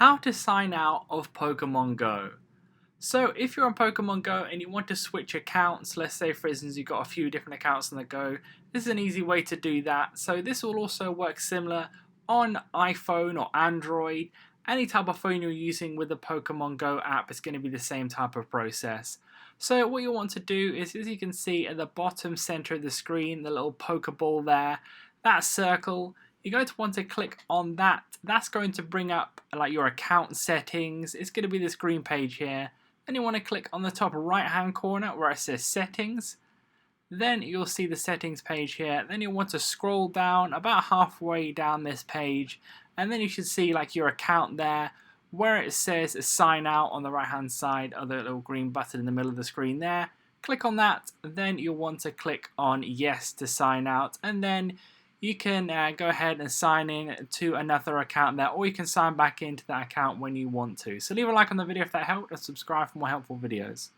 How to sign out of Pokemon Go. So if you're on Pokemon Go and you want to switch accounts, let's say for instance you've got a few different accounts on the Go, this is an easy way to do that. So this will also work similar on iPhone or Android. Any type of phone you're using with the Pokemon Go app is going to be the same type of process. So what you want to do is, as you can see at the bottom center of the screen, the little Pokeball there, that circle, you're going to want to click on that. That's going to bring up like your account settings. It's going to be this green page here. Then you want to click on the top right hand corner where it says settings. Then you'll see the settings page here. Then you'll want to scroll down about halfway down this page, and then you should see like your account there where it says sign out on the right hand side of the little green button in the middle of the screen there. Click on that, then you'll want to click on yes to sign out, and then you can go ahead and sign in to another account there, or you can sign back into that account when you want to. So leave a like on the video if that helped, and subscribe for more helpful videos.